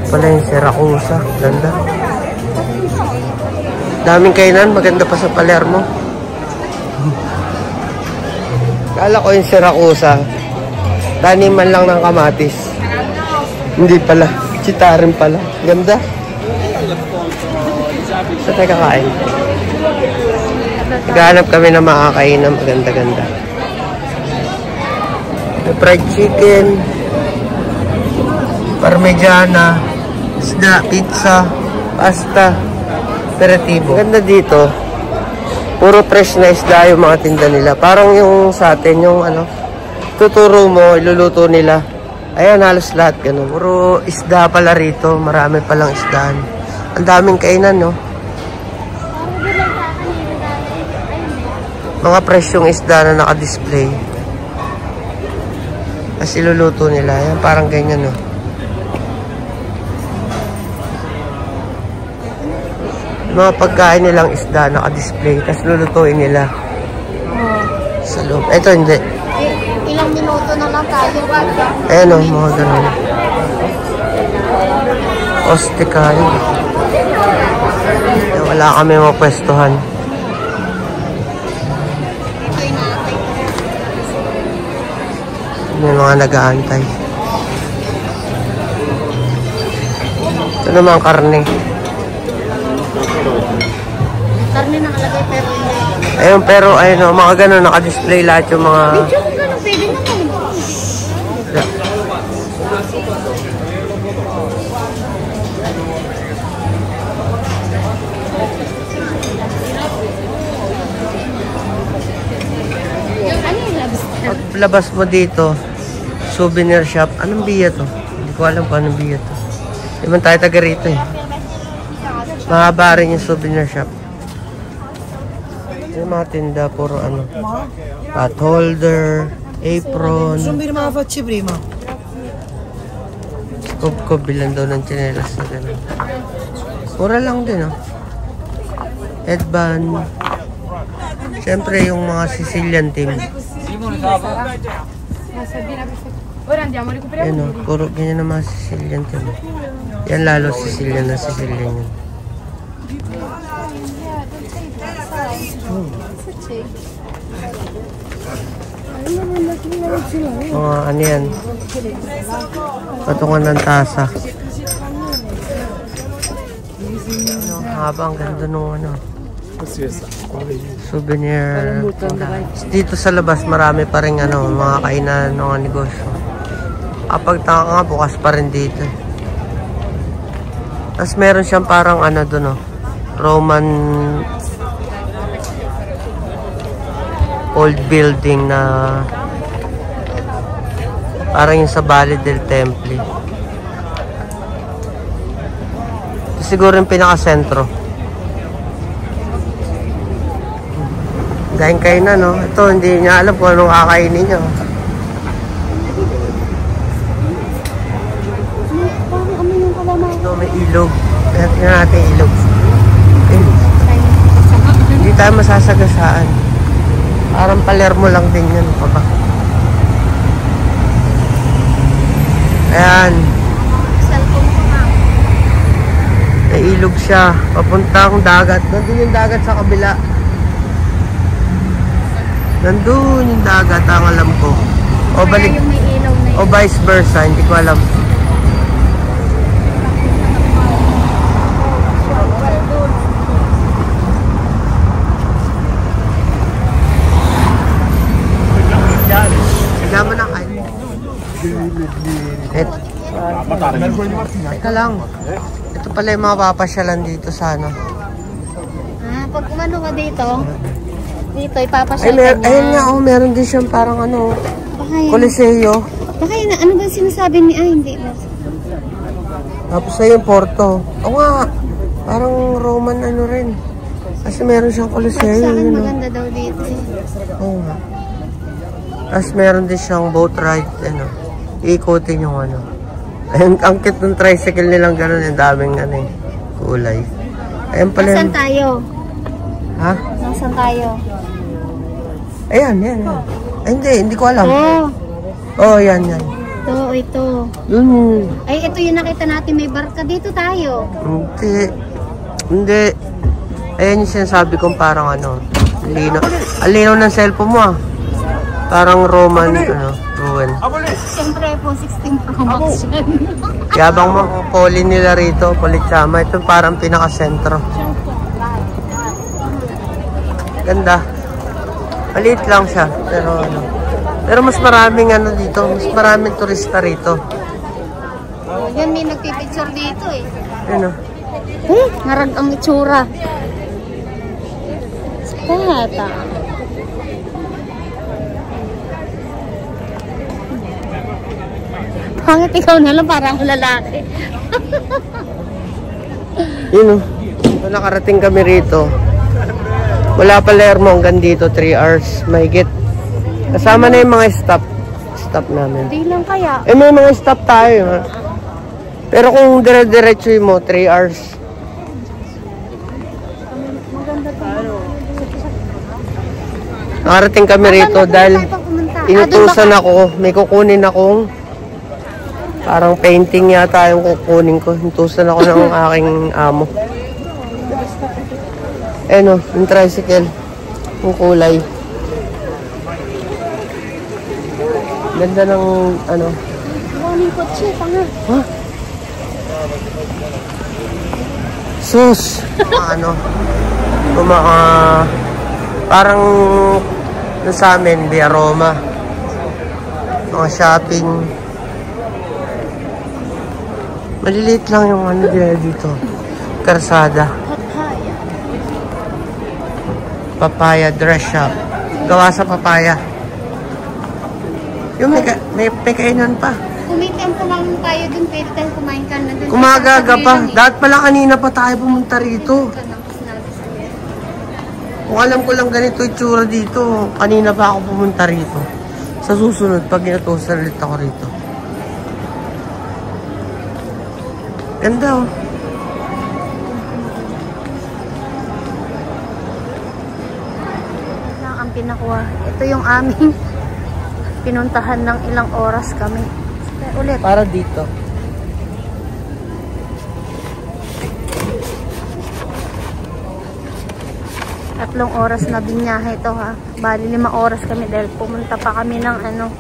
pala yung Siracusa. Ganda. Daming kainan. Maganda pa sa Palermo. Kala ko yung Siracusa. Taniman lang ng kamatis. Hindi pala. Chitarin pala. Ganda. Sa tayo kakain. Naghahanap kami na makakain ng maganda-ganda. Fried chicken, parmigiana, isda, pizza, pasta, aperitivo. Ganda dito. Puro fresh na isda yung mga tinda nila. Parang yung sa atin, yung ano, tuturo mo, iluluto nila. Ayan, halos lahat ganun. Puro isda pala rito. Marami palang isdaan. Ang daming kainan, no? Mga presyong isda na naka-display. Tapos iluluto nila. Yan, parang ganyan, no? Mga pagkain nilang isda naka-display. Tapos lulutuin nila. Sa loob. Ito, hindi. Ilang minuto na lang tayo. Ayan, no? Mga ganun. Ostikayo. Wala kami mapwestuhan. May mga nag-aantay. Ito naman karne. Karne nakalagay pero hindi. Ayun, pero ayun o, mga ganun, naka-display lahat yung mga... Medyo kung gano'n, pwede naman. Paglabas mo dito, souvenir shop. Anong biya to? Hindi ko alam kung anong biya to. Hindi man tayo taga rito eh. Mahaba rin yung souvenir shop. Yung mga tinda, puro ano. Pot holder, apron. Scoop bilang daw ng tsinelas na gano'n. Mura lang din oh. Headband. Siyempre yung mga Sicilian team. Yan o, puro ganyan na mga Sicilian team. Yan lalo Sicilian na Sicilian yun. Mga ano yan, patungan ng tasa. Habang ganda nung ano, souvenir. Dito sa labas marami pa rin ano, mga kainan ng mga negosyo. Kapag taka nga, bukas pa rin dito. Tapos meron siyang parang ano doon, Roman old building na parang yung sa Valle del Temple. Ito siguro yung pinaka-sentro. Dahil kayo na, no? Ito, hindi niya alam kung anong kakainin niya. Ito, may ilog. Tingnan natin ilog. Hindi tayo masasagasaan. Parang Palermo lang din yan. Papa. Ayan. May ilog siya. Papuntang dagat. Nandun yung dagat sa kabila. Nandun yung dagat, ang alam ko. O balik, o vice versa, hindi ko alam. Higa mo na kayo. Teka lang. Ito pala yung mga papasyalan dito sa ano. Pag umano ka dito, ipapasyal ka na. Ayun nga, meron din siyang parang ano, Coliseo. Baka yun, ano ba sinasabi ni, hindi. Tapos na yung Porto. O nga, parang Roman ano rin. Kasi meron siyang Coliseo. Sa akin maganda daw dito eh. Oo nga. Tapos meron din siyang boat ride, ano. Iikotin yung ano. Ayun, ang cute ng tricycle nilang gano'n, yung daming ano eh, kulay. Ayun pala. Nasaan tayo? Ha? Nasaan tayo? Ayan, yan. Ay, hindi ko alam. Oh. Oh, yan. Ito. Yun. Ay, ito yung nakita natin. May barka dito tayo. Hindi. Ayan yung sinasabi kong parang ano. Ang linaw ng cellphone mo ah. Parang Roman, ruin. Siyempre po, 16 Pro Max yan. Yabang mo, poli nila rito, Politsama. Ito parang pinaka-sentro. Ganda. Maliit lang siya, pero ano. Pero mas maraming ano dito, mas maraming turista rito. Yan, may nagpipicture dito eh. Ano? Ngarag ang itsura. Spata. Pangit ikaw na lang, parang lalaki. Yun o. Nakarating kami rito. Wala Palermo hanggang dito, 3 hours. Mahigit. Kasama na yung mga stop namin. Hindi lang kaya. May mga stop tayo. Ha? Pero kung dire-diretso mo, 3 hours. Nakarating kami rito dahil inutusan ako. May kukunin akong parang painting yata yung kukunin ko. Inutusan ako ng aking amo. Yung tricycle. Yung kulay. Ganda ng Daming kotse, tanga. Ha? Sus! Parang sa amin, Via Roma. Mga shopping. Maliliit lang yung dito. Karsada. Papaya dress shop. Gawa sa papaya. Yung may kainan pa. Kung may tempo lang tayo dun, pwede tayo kumain ka na dun. Kumagaga pa. Dapat pala kanina pa tayo pumunta rito. Kung alam ko lang ganito itsura dito, kanina pa ako pumunta rito. Sa susunod, pag inutusan ulit ako rito. Ganda oh. Ang pinakuha. Ito yung aming pinuntahan ng ilang oras kami. Ulit. Para dito. Tatlong oras na binyahe ito ha. Bali 5 oras kami dahil pumunta pa kami ng Mga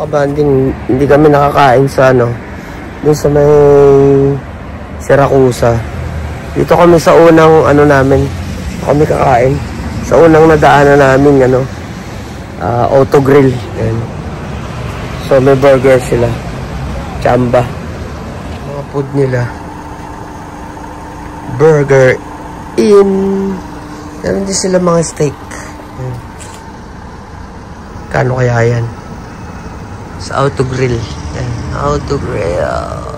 kabanding, hindi kami nakakain sa dun sa may Siracusa. Dito kami sa unang namin. Kami kakain. Sa unang nadaanan namin Auto Grill. Ayan. So may burger sila. Chamba. Mga food nila. Burger in. Meron din sila mga steak. Ayan. Kano kaya yan? Sa Auto Grill. Ayan. Auto Grill.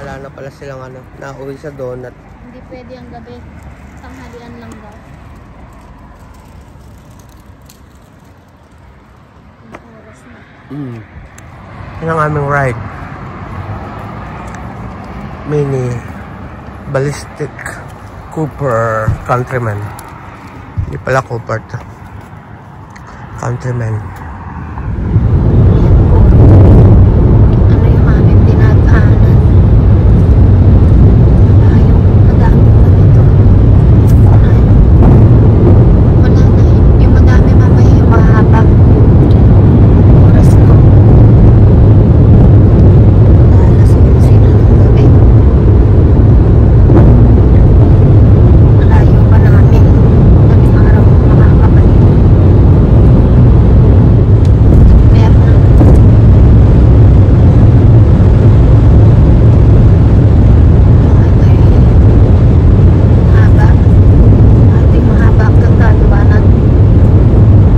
Wala na pala silang nauwi sa donut. Hindi pwede ang gabi. Tanghalian lang daw. Yan ang aming ride. Mini Ballistic Cooper Countryman. Hindi pala Cooper to. Countryman. Ano yung aming dinadaanan? Madami pa dito. Wala na yung madami mamaya yung mahaba. Oras na. Alas 11 na ng gabi. Malayo pa namin. Daming araw makakabalik. Meron na. Haba. Ating mahaba ang kagaliwanan.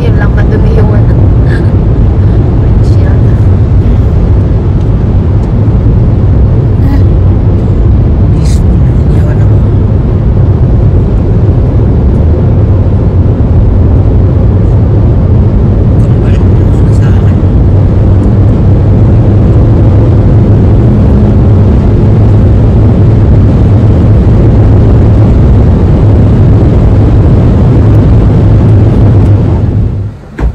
Yun lang madumi yung windshield. Iwan ako. Kumbalik mo sa akin.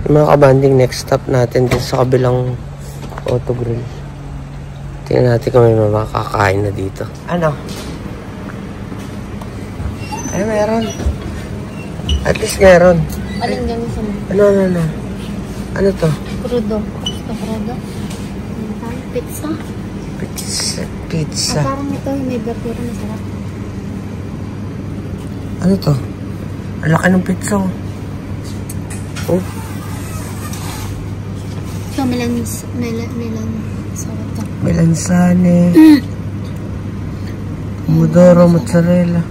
Mga kabanding, next stop natin din sa kabilang Auto Grill. Tingnan natin kung may makakain na dito. Ano? Ay, meron. At least meron. Alin ganun sa mga? Ano? Ano to? Crudo. Gusto crudo? Pizza? Pizza. Parang ito, may verdura masarap. Ano to? Ang laki ng pizza. Oh. So, melan sarap to. Melansane. Pomodoro, mozzarella.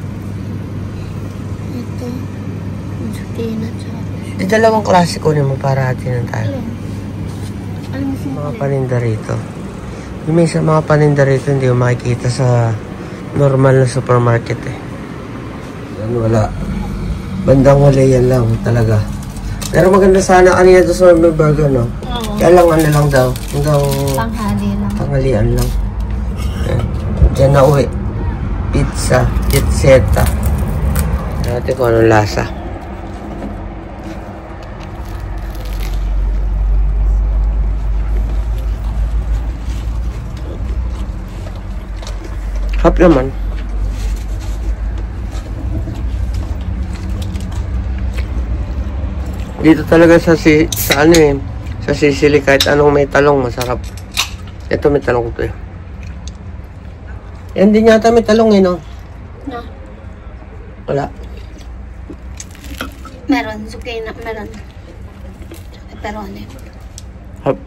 Ito. Zucchini. Di dalawang klase kunin mo para atin ng tayo. Alam mo sa Mga paninda rito. Yung minsan mga paninda rito hindi mo makikita sa normal na supermarket eh. Yan wala. Bandang huli yan lang talaga. Pero maganda sana kanina doon sa may burger, no? Oo. Kaya lang ano lang daw. Hanggang Panghali lang. tanghalian lang. Yan. Diyan na uwi. Pizza. Pizzetta. Natin kung anong lasa. Hap naman. Dito talaga sa ano eh, sa Sicily kahit anong may talong masarap. Ito may talong to eh. Yan din yata may talong eh, no? No. Wala. Meron. Zucchini. Meron. Pepperoni. Hap.